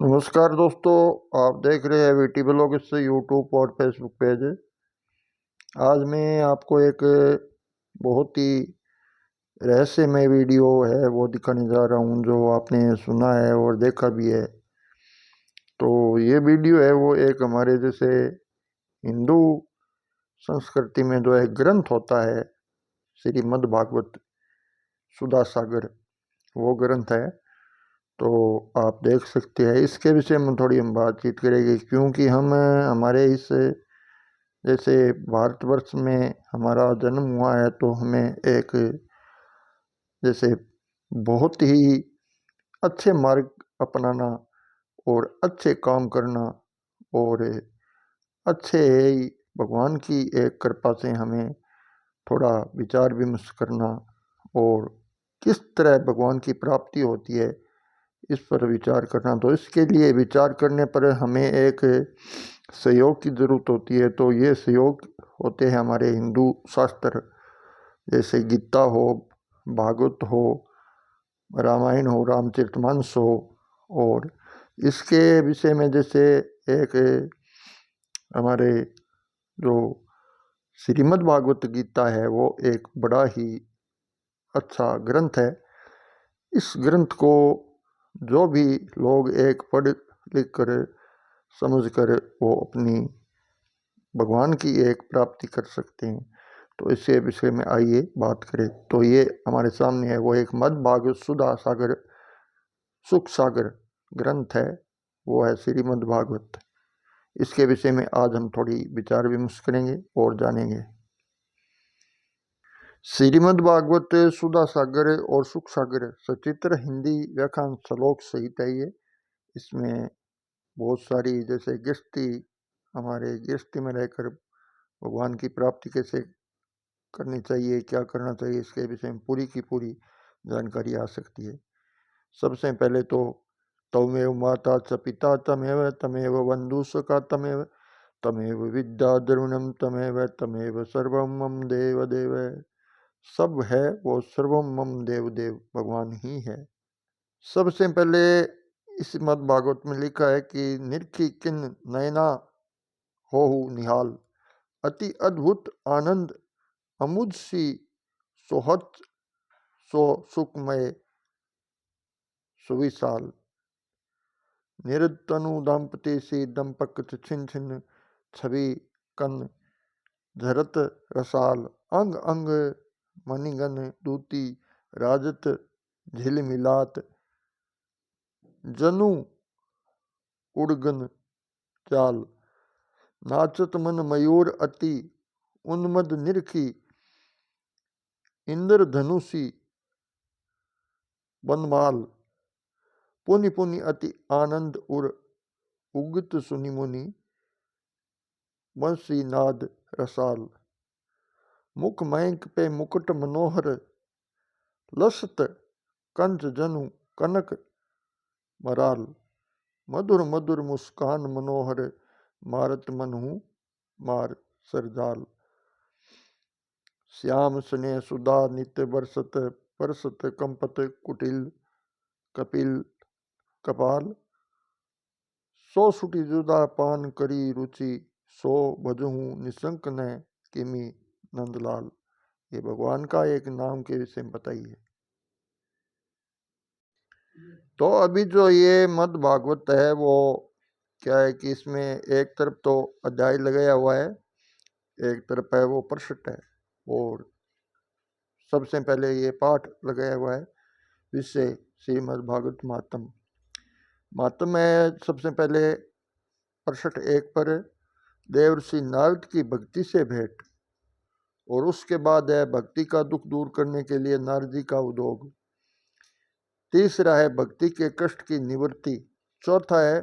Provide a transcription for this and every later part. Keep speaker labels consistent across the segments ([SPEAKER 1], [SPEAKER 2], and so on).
[SPEAKER 1] नमस्कार दोस्तों, आप देख रहे हैं वीटी ब्लॉग इससे यूट्यूब और फेसबुक पेज। आज मैं आपको एक बहुत ही रहस्यमय वीडियो है वो दिखाने जा रहा हूँ, जो आपने सुना है और देखा भी है। तो ये वीडियो है वो एक हमारे जैसे हिंदू संस्कृति में जो एक ग्रंथ होता है, श्रीमद् भागवत सुधा सागर, वो ग्रंथ है। तो आप देख सकते हैं, इसके विषय में थोड़ी हम बातचीत करेंगे, क्योंकि हम हमारे इस जैसे भारतवर्ष में हमारा जन्म हुआ है, तो हमें एक जैसे बहुत ही अच्छे मार्ग अपनाना और अच्छे काम करना और अच्छे भगवान की एक कृपा से हमें थोड़ा विचार विमर्श करना और किस तरह भगवान की प्राप्ति होती है इस पर विचार करना। तो इसके लिए विचार करने पर हमें एक सहयोग की ज़रूरत होती है। तो ये सहयोग होते हैं हमारे हिंदू शास्त्र, जैसे गीता हो, भागवत हो, रामायण हो, रामचरितमानस हो। और इसके विषय में जैसे एक हमारे जो श्रीमद् भागवत गीता है वो एक बड़ा ही अच्छा ग्रंथ है। इस ग्रंथ को जो भी लोग एक पढ़ लिख कर समझ कर वो अपनी भगवान की एक प्राप्ति कर सकते हैं। तो इसी विषय में आइए बात करें। तो ये हमारे सामने है वो एक मद् भागवत सुधा सागर सुख सागर ग्रंथ है, वो है श्रीमद् भागवत। इसके विषय में आज हम थोड़ी विचार विमर्श करेंगे और जानेंगे। श्रीमद् भागवत सुधा सागर और सुख सागर सचित्र हिंदी व्याख्यान श्लोक सहित है ये। इसमें बहुत सारी जैसे गृहस्थी, हमारे गृहस्थी में रहकर भगवान की प्राप्ति कैसे करनी चाहिए, क्या करना चाहिए, इसके विषय में पूरी की पूरी जानकारी आ सकती है। सबसे पहले तो तमेव माता च पिता तमेव तमेव बंधु सखा तमेव तमेव विद्या द्रविणम तमेव तमेव सर्वम मम देव देव। सब है वो सर्वम मम देव देव भगवान ही है। सबसे पहले इस मद् भागवत में लिखा है कि निरखी किन नयना हो निहाल, अति अद्भुत आनंद अमुद सी सोहत सो सुखमय सुविशाल। निरतनु दंपति सी दंपक छिन छिन छवि कन झरत रसाल। अंग अंग मणिगन दूती राजत झिलमिलात। जनु उड़गन चाल नाचत मन मयूर अति उन्मद निरखी। इंद्र धनुषी वनमाल पुनि पुनि अति आनंद उर उगत सुनि मुनि। बंसी नाद रसाल। मुख मयंक पे मुकुट मनोहर लसत कंच जनु कनक मराल। मधुर मधुर मुस्कान मनोहर मारत मनहु मार सरजाल। श्याम स्नेह सुधा नित्य बरसत परसत कंपत कुटिल कपिल कपाल। सो सुटी जुदा पान करी रुचि सो भजहूँ निशंक न किमी नंदलाल। ये भगवान का एक नाम के विषय में बताइए। तो अभी जो ये मद् भागवत है वो क्या है कि इसमें एक तरफ तो अध्याय लगाया हुआ है, एक तरफ है वो प्रश्न है। और सबसे पहले ये पाठ लगाया हुआ है विषय श्रीमद् भागवत महात्म। महात्म है सबसे पहले प्रश्न एक पर देवर्षि नारद की भक्ति से भेंट, और उसके बाद है भक्ति का दुख दूर करने के लिए नारद जी का उद्योग। तीसरा है भक्ति के कष्ट की निवृत्ति। चौथा है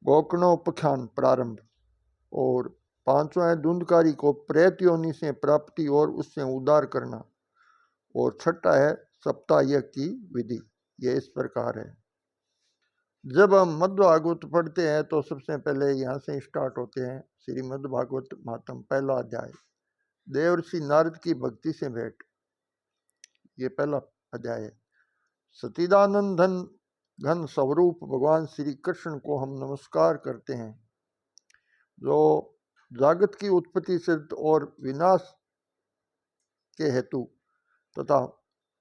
[SPEAKER 1] गोकर्णोपख्यान प्रारंभ। और पांचवा है धुंधकारी को प्रेत योनि से प्राप्ति और उससे उद्धार करना। और छठा है सप्ताह यज्ञ की विधि। ये इस प्रकार है। जब हम मद् भागवत पढ़ते हैं तो सबसे पहले यहाँ से स्टार्ट होते हैं श्रीमद् भागवत महात्म पहला अध्याय, देवर्षि नारद की भक्ति से भेंट। ये पहला अध्याय है। सतीदानंदन घन स्वरूप भगवान श्री कृष्ण को हम नमस्कार करते हैं, जो जागत की उत्पत्ति सिद्ध और विनाश के हेतु तथा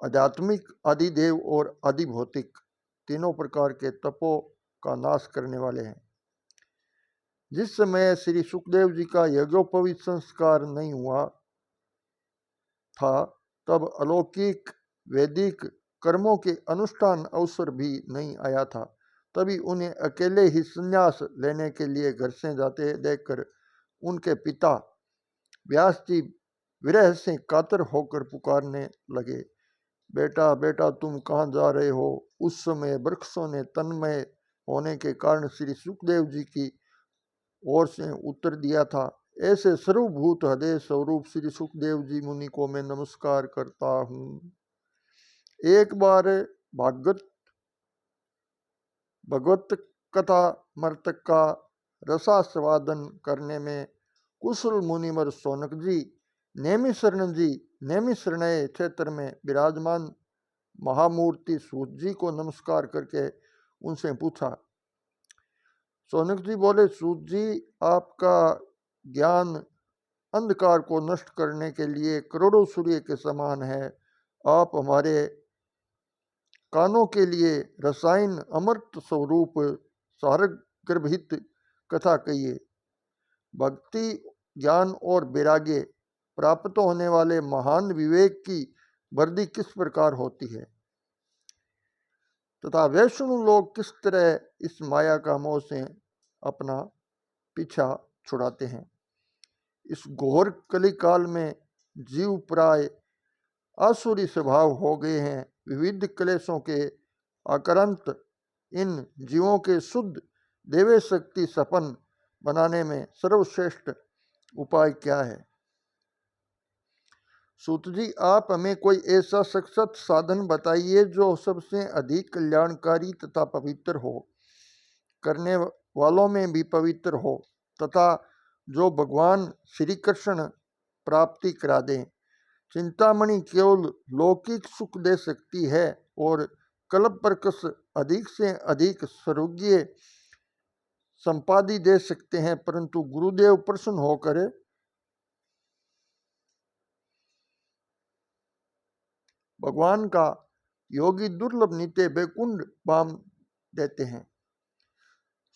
[SPEAKER 1] आध्यात्मिक आदिदेव और आदिभौतिक तीनों प्रकार के तपों का नाश करने वाले हैं। जिस समय श्री सुखदेव जी का यज्ञोपवीत संस्कार नहीं हुआ था, तब अलौकिक वैदिक कर्मों के अनुष्ठान अवसर भी नहीं आया था। तभी उन्हें अकेले ही संन्यास लेने के लिए घर से जाते देखकर उनके पिता व्यास जी विरह से कातर होकर पुकारने लगे, बेटा बेटा तुम कहाँ जा रहे हो। उस समय वृक्षों ने तन्मय होने के कारण श्री सुखदेव जी की ओर से उत्तर दिया था, ऐसे सर्वभूत हृदय स्वरूप श्री सुखदेव जी मुनि को मैं नमस्कार करता हूँ। एक बार भगवत कथा मर्तक का रसास्वादन करने में कुशल मुनिवर सोनक जी नेमिशरण क्षेत्र में विराजमान महामूर्ति सूत जी को नमस्कार करके उनसे पूछा। सोनक जी बोले, सूत जी आपका ज्ञान अंधकार को नष्ट करने के लिए करोड़ों सूर्य के समान है। आप हमारे कानों के लिए रसायन अमृत स्वरूप सारगर्भित कथा कहिए। भक्ति ज्ञान और वैराग्य प्राप्त होने वाले महान विवेक की वृद्धि किस प्रकार होती है तथा वैष्णव लोग किस तरह इस माया का मोह से अपना पीछा छुड़ाते हैं। इस घोर कली काल में जीव प्राय आसुरी स्वभाव हो गए हैं। विविध क्लेशों के आक्रांत इन जीवों के शुद्ध देवे शक्ति सपन बनाने में सर्वश्रेष्ठ उपाय क्या है। सूत जी, आप हमें कोई ऐसा सशक्त साधन बताइए जो सबसे अधिक कल्याणकारी तथा पवित्र हो, करने वालों में भी पवित्र हो तथा जो भगवान श्री कृष्ण प्राप्ति करा दें। चिंतामणि केवल लौकिक सुख दे सकती है और कल्प प्रकश अधिक से अधिक स्वर्गीय संपादि दे सकते हैं, परंतु गुरुदेव प्रसन्न होकर भगवान का योगी दुर्लभ नित्य बैकुंठ धाम देते हैं।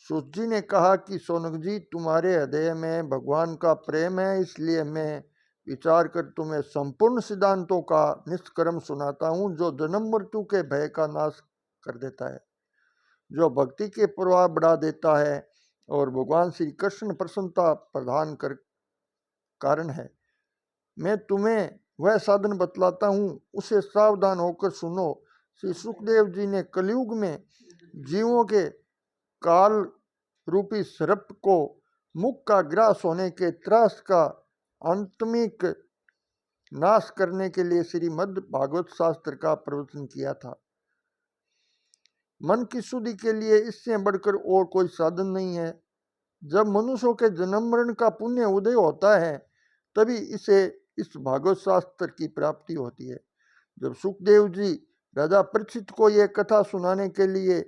[SPEAKER 1] सूत जी ने कहा कि सोनक जी, तुम्हारे हृदय में भगवान का प्रेम है, इसलिए मैं विचार कर तुम्हें संपूर्ण सिद्धांतों का निष्कर्म सुनाता हूँ, जो जन्म मृत्यु के भय का नाश कर देता है, जो भक्ति के प्रवाह बढ़ा देता है और भगवान श्री कृष्ण प्रसन्नता प्रदान कर कारण है। मैं तुम्हें वह साधन बतलाता हूँ, उसे सावधान होकर सुनो। श्री सुखदेव जी ने कलयुग में जीवों के काल रूपी सर्प को मुख का ग्रास होने के त्रास का अंतमिक नाश करने के लिए श्रीमद् भागवत शास्त्र का प्रवचन किया था। मन की शुद्धि के लिए इससे बढ़कर और कोई साधन नहीं है। जब मनुष्यों के जन्म मरण का पुण्य उदय होता है, तभी इसे इस भागवत शास्त्र की प्राप्ति होती है। जब सुखदेव जी राजा परीक्षित को यह कथा सुनाने के लिए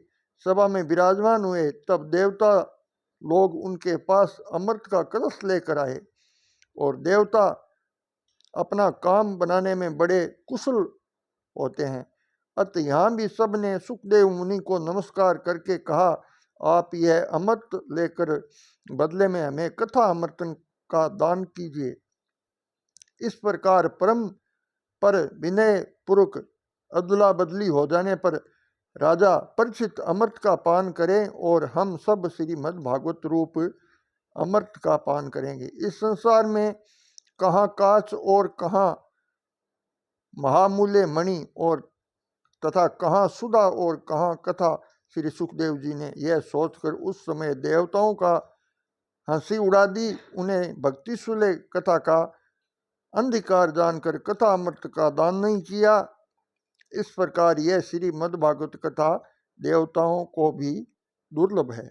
[SPEAKER 1] सभा में विराजमान हुए, तब देवता लोग उनके पास अमृत का कलश लेकर आए और देवता अपना काम बनाने में बड़े कुशल होते हैं। अतः यहाँ भी सबने सुखदेव मुनि को नमस्कार करके कहा, आप यह अमृत लेकर बदले में हमें कथा अमृतन का दान कीजिए। इस प्रकार परम पर विनय पूर्वक अदला बदली हो जाने पर राजा परीक्षित अमृत का पान करें और हम सब श्रीमद् भागवत रूप अमृत का पान करेंगे। इस संसार में कहाँ काच और कहाँ महामूल्य मणि और तथा कहाँ सुधा और कहाँ कथा। श्री सुखदेव जी ने यह सोचकर उस समय देवताओं का हंसी उड़ा दी। उन्हें भक्ति सुले कथा का अंधकार जानकर कथा अमृत का दान नहीं किया। इस प्रकार यह श्रीमद् भागवत कथा देवताओं को भी दुर्लभ है।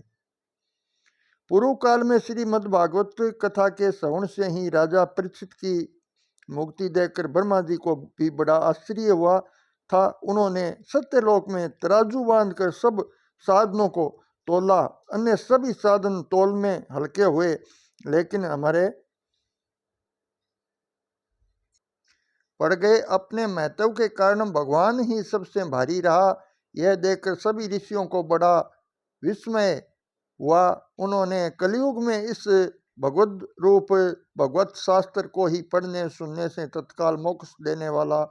[SPEAKER 1] पूर्व काल में श्रीमद् भागवत कथा के श्रवण से ही राजा परीक्षित की मुक्ति देकर ब्रह्मा जी को भी बड़ा आश्चर्य हुआ था। उन्होंने सत्यलोक में तराजू बांधकर सब साधनों को तोला, अन्य सभी साधन तोल में हल्के हुए, लेकिन हमारे पड़ गए। अपने महत्व के कारण भगवान ही सबसे भारी रहा। यह देखकर सभी ऋषियों को बड़ा विस्मय हुआ। उन्होंने कलयुग में इस भगवद रूप भगवत शास्त्र को ही पढ़ने सुनने से तत्काल मोक्ष देने वाला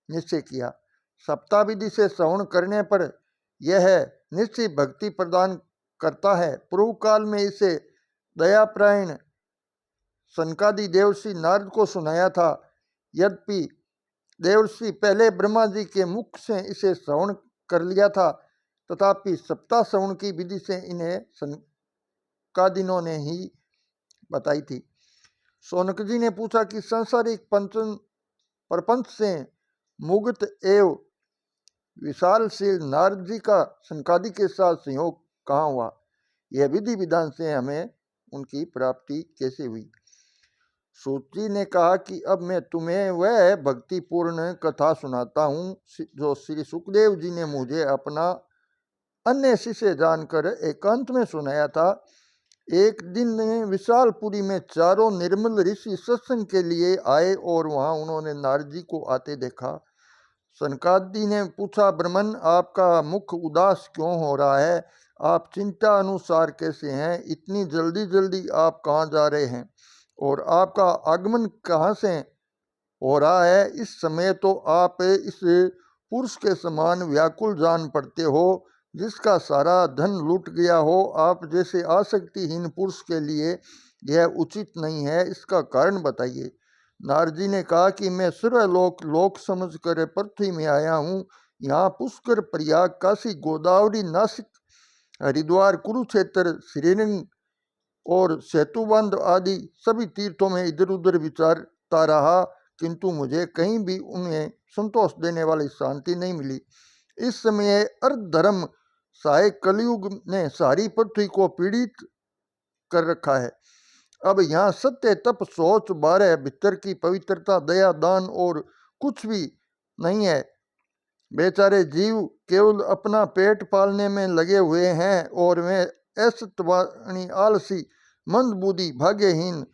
[SPEAKER 1] निश्चय किया। सप्ताह विधि से श्रवण करने पर यह निश्चित भक्ति प्रदान करता है। पूर्व काल में इसे दयाप्रायण सनकादि देवर्षि नारद को सुनाया था। यद्यपि देवर्षि पहले ब्रह्मा जी के मुख से इसे श्रवण कर लिया था, तथापि सप्ताह श्रवण की विधि से इन्हें सनकादिनों ने ही बताई थी। शौनक जी ने पूछा कि सांसारिक प्रपंच से मुक्त एवं विशालशील नारद जी का सनकादि के साथ संयोग कहाँ हुआ? यह विधि विधान से हमें उनकी प्राप्ति कैसे हुई? सूत जी ने कहा कि अब मैं तुम्हें वह भक्तिपूर्ण कथा सुनाता हूँ जो श्री सुखदेव जी ने मुझे अपना अन्य शिष्य जानकर एकांत में सुनाया था। एक दिन विशालपुरी में चारों निर्मल ऋषि सत्संग के लिए आए और वहां उन्होंने नारद जी को आते देखा। सनकादि ने पूछा, ब्रह्मन, आपका मुख उदास क्यों हो रहा है? आप चिंता अनुसार कैसे हैं? इतनी जल्दी जल्दी आप कहाँ जा रहे हैं और आपका आगमन कहाँ से हो रहा है? इस समय तो आप इस पुरुष के समान व्याकुल जान पड़ते हो जिसका सारा धन लूट गया हो। आप जैसे आसक्तिहीन पुरुष के लिए यह उचित नहीं है, इसका कारण बताइए। नारद जी ने कहा कि मैं सर्वलोक लोक समझकर पृथ्वी में आया हूँ। यहाँ पुष्कर, प्रयाग, काशी, गोदावरी, नासिक, हरिद्वार, कुरुक्षेत्र, श्रीरंग और सेतुबंध आदि सभी तीर्थों में इधर उधर विचारता रहा, किंतु मुझे कहीं भी उन्हें संतोष देने वाली शांति नहीं मिली। इस समय अर्धधर्म सहायक कलयुग ने सारी पृथ्वी को पीड़ित कर रखा है। अब यहाँ सत्य, तप, सोच, 12 भीतर की पवित्रता, दया, दान और कुछ भी नहीं है। बेचारे जीव केवल अपना पेट पालने में लगे हुए हैं और वे असत्यवाणी, आलसी, मंदबुद्धि, भाग्यहीन,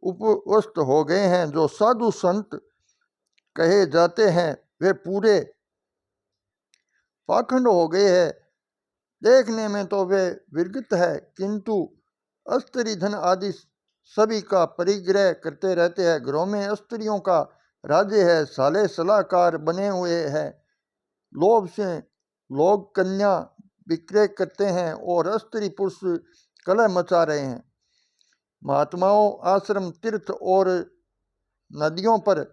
[SPEAKER 1] उपवस्त हो गए हैं। जो साधु संत कहे जाते हैं वे पूरे पाखंड हो गए हैं। देखने में तो वे विरगित है, किंतु अस्त्री धन आदि सभी का परिग्रह करते रहते हैं। घरों में स्त्रियों का राज्य है, साले सलाहकार बने हुए हैं। लोभ से लोग कन्या विक्रय करते हैं और स्त्री पुरुष कलह मचा रहे हैं। महात्माओं, आश्रम, तीर्थ और नदियों पर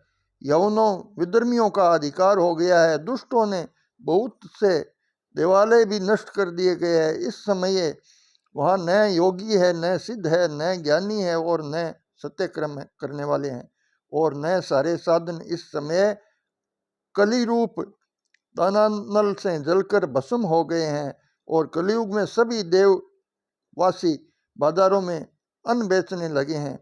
[SPEAKER 1] यवनों विधर्मियों का अधिकार हो गया है। दुष्टों ने बहुत से देवालय भी नष्ट कर दिए गए हैं। इस समय वहाँ न योगी है, न सिद्ध है, न ज्ञानी है और न सत्यक्रम करने वाले हैं और न सारे साधन। इस समय कली रूप दानानल से जलकर भस्म हो गए हैं और कलयुग में सभी देववासी बाजारों में अन्न बेचने लगे हैं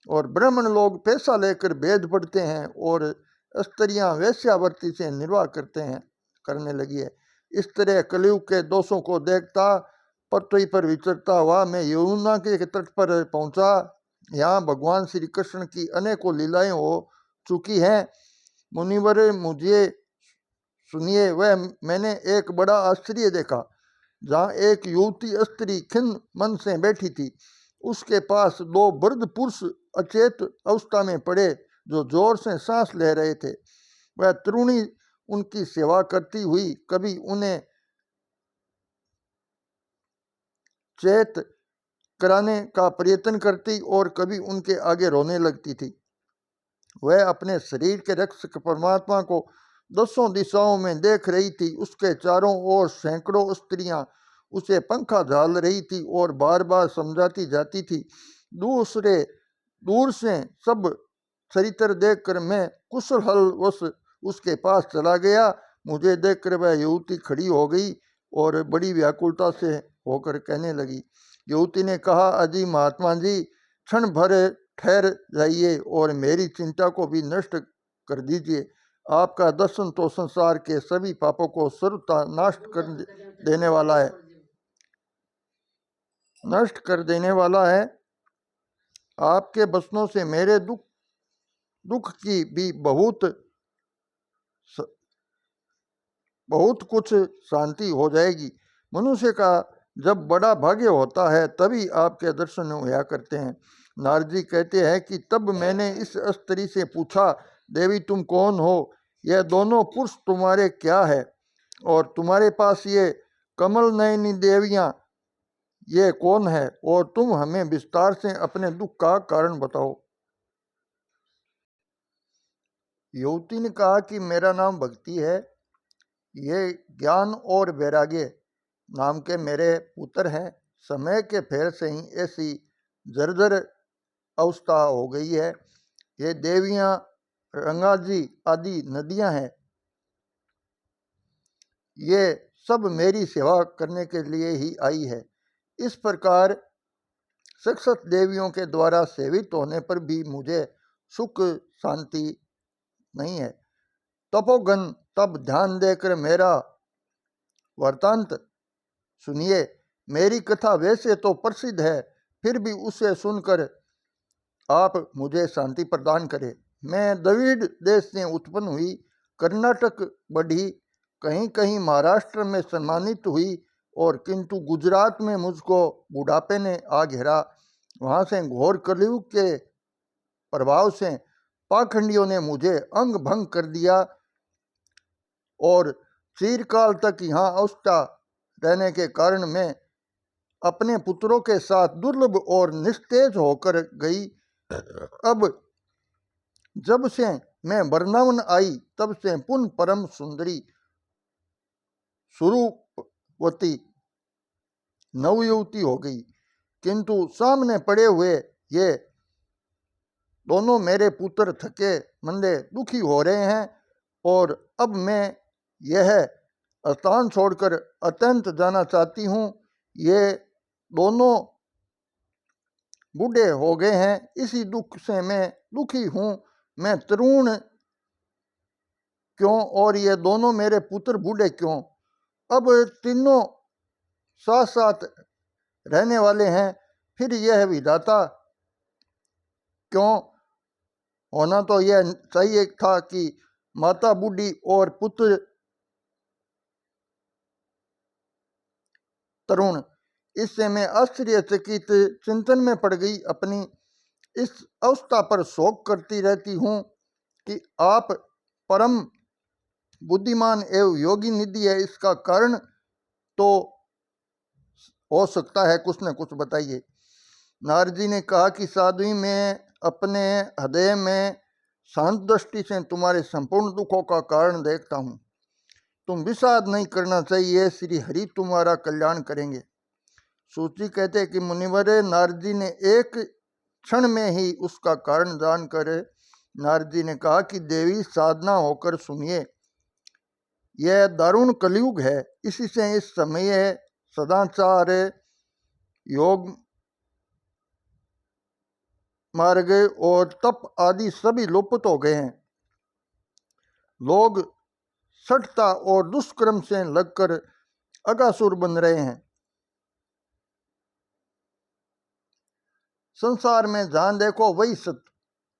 [SPEAKER 1] और ब्राह्मण लोग पैसा लेकर भेद पढ़ते हैं और स्त्रियां वेश्यावृत्ति से निर्वाह करने लगी है। इस तरह कलयुग के दोषों को देखता पृथ्वी पर विचरता हुआ मैं यमुना के तट पर पहुंचा। यहाँ भगवान श्री कृष्ण की अनेकों लीलाएं हो चुकी हैं। मुनिवर, मुझे सुनिए, वह मैंने एक बड़ा आश्चर्य देखा। जहाँ एक युवती स्त्री खिन्न मन से बैठी थी, उसके पास 2 वृद्ध पुरुष अचेत अवस्था में पड़े जो जोर से सांस ले रहे थे। वह तरुणी उनकी सेवा करती हुई कभी उन्हें चेत कराने का प्रयत्न करती और कभी उनके आगे रोने लगती थी। वह अपने शरीर के रक्षक परमात्मा को 10 दिशाओं में देख रही थी। उसके चारों ओर सैकड़ों स्त्रियां उसे पंखा झाल रही थी और बार बार समझाती जाती थी। दूर से सब चरित्र देखकर मैं कुशलवश उसके पास चला गया। मुझे देखकर वह युवती खड़ी हो गई और बड़ी व्याकुलता से होकर कहने लगी। युवती ने कहा, अजी महात्मा जी, क्षण भर ठहर जाइए और मेरी चिंता को भी नष्ट कर दीजिए। आपका दर्शन तो संसार के सभी पापों को सर्वथा देने वाला है, नष्ट कर देने वाला है। आपके वचनों से मेरे दुख की भी बहुत कुछ शांति हो जाएगी। मनुष्य का जब बड़ा भाग्य होता है तभी आपके दर्शन हुआ करते हैं। नारद जी कहते हैं कि तब मैंने इस स्त्री से पूछा, देवी तुम कौन हो? यह दोनों पुरुष तुम्हारे क्या है? और तुम्हारे पास ये कमल नयनी देवियां ये कौन है? और तुम हमें विस्तार से अपने दुख का कारण बताओ। युवती ने कहा कि मेरा नाम भक्ति है, ये ज्ञान और वैराग्य नाम के मेरे पुत्र हैं। समय के फेर से ही ऐसी जर्जर अवस्था हो गई है। ये देवियां गंगाजी आदि नदियां हैं, ये सब मेरी सेवा करने के लिए ही आई है। इस प्रकार सक्षत देवियों के द्वारा सेवित होने पर भी मुझे सुख शांति नहीं है। तपोगन तब ध्यान देकर मेरा वृतांत सुनिए। मेरी कथा वैसे तो प्रसिद्ध है, फिर भी उसे सुनकर आप मुझे शांति प्रदान करें। मैं द्रविड़ देश से उत्पन्न हुई, कर्नाटक बढ़ी, कहीं कहीं महाराष्ट्र में सम्मानित हुई, और किंतु गुजरात में मुझको बुढ़ापे ने आ घेरा। वहाँ से घोर कलयुग के प्रभाव से पाखंडियों ने मुझे अंग भंग कर दिया और चिरकाल तक यहाँ अवस्था रहने के कारण मैं अपने पुत्रों के साथ दुर्लभ और निस्तेज होकर गई। अब जब से मैं वृंदावन आई तब से पुन परम सुंदरी स्वरूपवती नवयुवती हो गई, किंतु सामने पड़े हुए ये दोनों मेरे पुत्र थके मंदे दुखी हो रहे हैं, और अब मैं यह स्थान छोड़कर अत्यंत जाना चाहती हूँ। ये दोनों बूढ़े हो गए हैं, इसी दुख से मैं दुखी हूँ। मैं तरुण क्यों और ये दोनों मेरे पुत्र बूढ़े क्यों? अब तीनों साथ साथ रहने वाले हैं, फिर यह विधाता क्यों? होना तो यह चाहिए था कि माता बूढ़ी और पुत्र तरुण। इससे मैं आश्चर्यचकित चिंतन में पड़ गई। अपनी इस अवस्था पर शोक करती रहती हूँ कि आप परम बुद्धिमान एवं योगी निधि है, इसका कारण तो हो सकता है कुछ न कुछ बताइए। नारद जी ने कहा कि साध्वी, मैं अपने हृदय में शांत दृष्टि से तुम्हारे संपूर्ण दुखों का कारण देखता हूँ। तुम विषाद नहीं करना चाहिए, श्री हरि तुम्हारा कल्याण करेंगे। सूची कहते हैं कि मुनिवर नारद जी ने एक क्षण में ही उसका कारण जानकर नारद जी ने कहा कि देवी साधना होकर सुनिए, यह दारुण कलयुग है। इसी से इस समय सदाचार योग मार्ग और तप आदि सभी लुप्त हो गए हैं। लोग सठता और दुष्कर्म से लगकर अगासुर बन रहे हैं। संसार में जहां देखो वही सत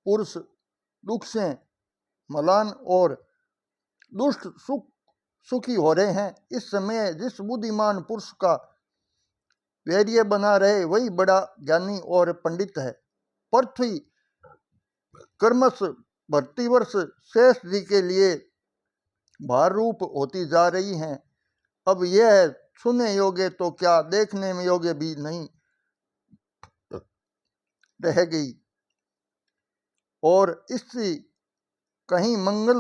[SPEAKER 1] पुरुष दुख से मलान और दुष्ट सुखी हो रहे हैं। इस समय जिस बुद्धिमान पुरुष का वैर्य बना रहे वही बड़ा ज्ञानी और पंडित है। पृथ्वी कर्मश भक्ति वर्ष शेष जी के लिए भार रूप होती जा रही हैं। अब यह सुनने योग्य तो क्या देखने में योग्य भी नहीं रह गई, और इससे कहीं मंगल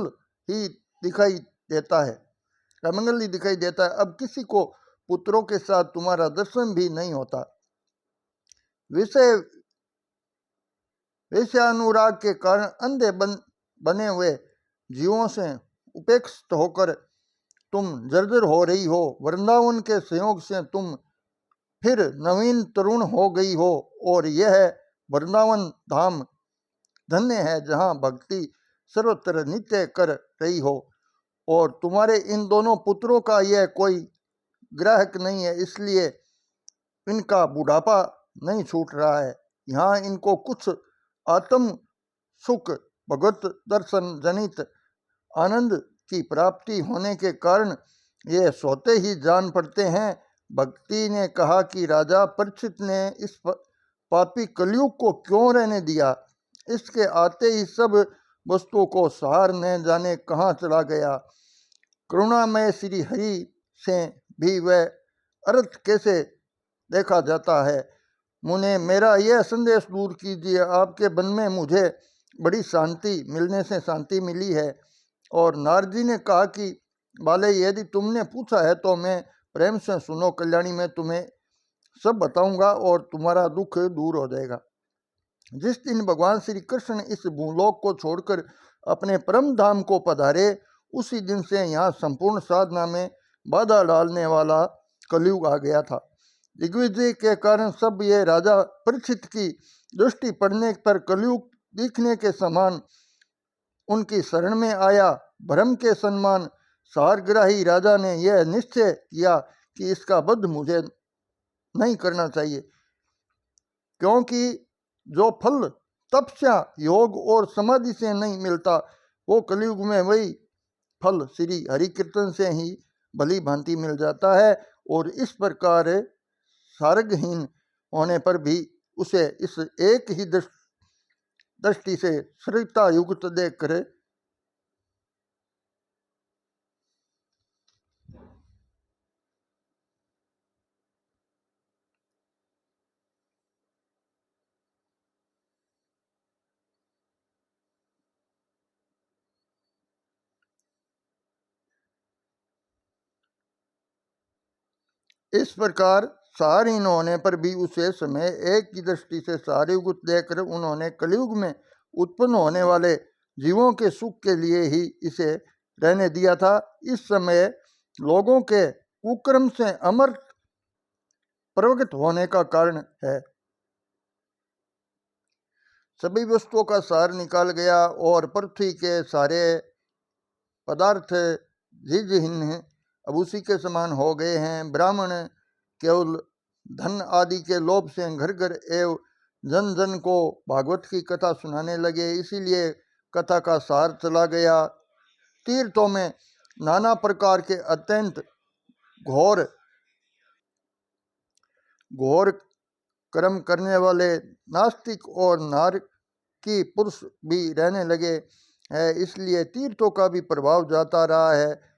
[SPEAKER 1] ही दिखाई देता है, मंगल ही दिखाई देता है। अब किसी को पुत्रों के साथ तुम्हारा दर्शन भी नहीं होता। वैसे अनुराग के कारण अंधे बने हुए जीवों से उपेक्षित होकर तुम जर्जर हो रही हो। वृंदावन के संयोग से तुम फिर नवीन तरुण हो गई हो, और यह वृंदावन धाम धन्य है जहाँ भक्ति सर्वत्र नित्य कर रही हो, और तुम्हारे इन दोनों पुत्रों का यह कोई ग्राहक नहीं है, इसलिए इनका बुढ़ापा नहीं छूट रहा है। यहाँ इनको कुछ आत्म सुख, भगवत दर्शन जनित आनंद की प्राप्ति होने के कारण ये सोते ही जान पड़ते हैं। भक्ति ने कहा कि राजा परीक्षित ने इस पापी कलयुग को क्यों रहने दिया? इसके आते ही सब वस्तुओं को सहार न जाने कहाँ चला गया। करुणामय श्री हरि से भी वह अर्थ कैसे देखा जाता है? मुने मेरा यह संदेश दूर कीजिए, आपके वन में मुझे बड़ी शांति मिलने से शांति मिली है। और नारद जी ने कहा कि बाले, यदि तुमने पूछा है तो मैं प्रेम से सुनो, कल्याणी में तुम्हें सब बताऊंगा और तुम्हारा दुख दूर हो जाएगा। जिस दिन भगवान श्री कृष्ण इस भूलोक को छोड़कर अपने परम धाम को पधारे, उसी दिन से यहाँ संपूर्ण साधना में बाधा डालने वाला कलयुग आ गया था। दिग्विजय के कारण सब ये राजा परीक्षित की दृष्टि पड़ने पर कलयुग दिखने के समान उनकी शरण में आया। भ्रम के सम्मान सारग्राही राजा ने यह निश्चय किया कि इसका वध मुझे नहीं करना चाहिए, क्योंकि जो फल तपस्या, योग और समाधि से नहीं मिलता, वो कलयुग में वही फल श्री हरि कीर्तन से ही भली भांति मिल जाता है। और इस प्रकार सारगहीन होने पर भी उसे इस एक ही दृष्टि से श्रद्धा युक्त देख कर इस प्रकार सारहीन होने पर भी उसे समय एक की दृष्टि से सारयुक्त देखकर उन्होंने कलयुग में उत्पन्न होने वाले जीवों के सुख के लिए ही इसे रहने दिया था। इस समय लोगों के कुक्रम से अमर प्रवृत्त होने का कारण है। सभी वस्तुओं का सार निकाल गया और पृथ्वी के सारे पदार्थ जीजहीन हैं, अब उसी के समान हो गए हैं। ब्राह्मण केवल धन आदि के लोभ से घर घर एवं जन जन को भागवत की कथा सुनाने लगे, इसीलिए कथा का सार चला गया। तीर्थों में नाना प्रकार के अत्यंत घोर घोर कर्म करने वाले नास्तिक और नारकी पुरुष भी रहने लगे है, इसलिए तीर्थों का भी प्रभाव जाता रहा है।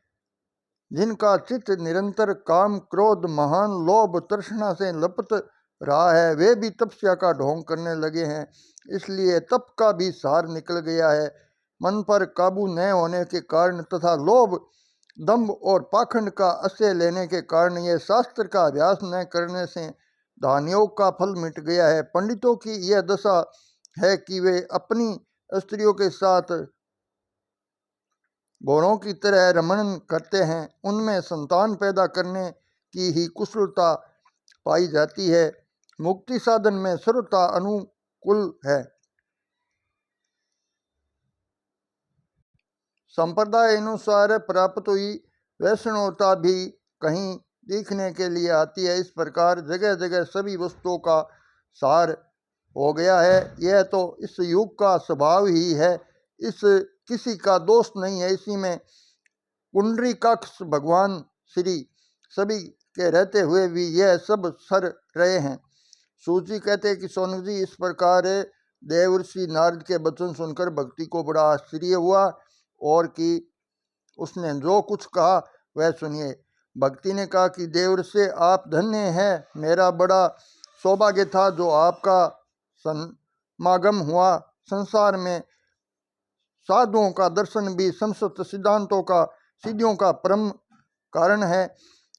[SPEAKER 1] जिनका चित्त निरंतर काम, क्रोध, महान लोभ, तृष्णा से लपट रहा है, वे भी तपस्या का ढोंग करने लगे हैं, इसलिए तप का भी सार निकल गया है। मन पर काबू न होने के कारण तथा लोभ, दंभ और पाखंड का आश्रय लेने के कारण ये शास्त्र का अभ्यास न करने से दान योग का फल मिट गया है। पंडितों की यह दशा है कि वे अपनी स्त्रियों के साथ घोड़ों की तरह रमण करते हैं, उनमें संतान पैदा करने की ही कुशलता पाई जाती है। मुक्ति साधन में सर्वथा अनुकूल है। संप्रदाय अनुसार प्राप्त हुई वैष्णवता भी कहीं दिखने के लिए आती है। इस प्रकार जगह जगह सभी वस्तुओं का सार हो गया है। यह तो इस युग का स्वभाव ही है, इस किसी का दोष नहीं है। इसी में पुंडरीकाक्ष भगवान श्री सभी के रहते हुए भी यह सब सर रहे हैं। सूची कहते हैं कि सोनक जी, इस प्रकार देवर्षि नारद के वचन सुनकर भक्ति को बड़ा आश्चर्य हुआ और कि उसने जो कुछ कहा वह सुनिए। भक्ति ने कहा कि देवर्षि, आप धन्य हैं, मेरा बड़ा सौभाग्य था जो आपका समागम हुआ। संसार में साधुओं का दर्शन भी संसत सिद्धांतों का सिद्धियों का परम कारण है,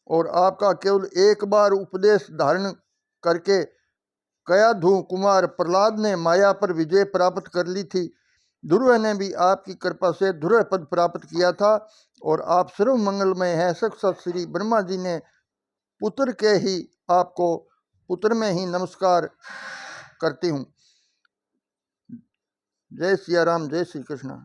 [SPEAKER 1] और आपका केवल एक बार उपदेश धारण करके कयाधु कुमार प्रहलाद ने माया पर विजय प्राप्त कर ली थी। ध्रुव ने भी आपकी कृपा से ध्रुव पद प्राप्त किया था, और आप सर्व मंगलमय हैं। साक्षात श्री ब्रह्मा जी ने पुत्र के ही आपको पुत्र में ही नमस्कार करती हूँ। जय सिया राम, जय श्री कृष्ण।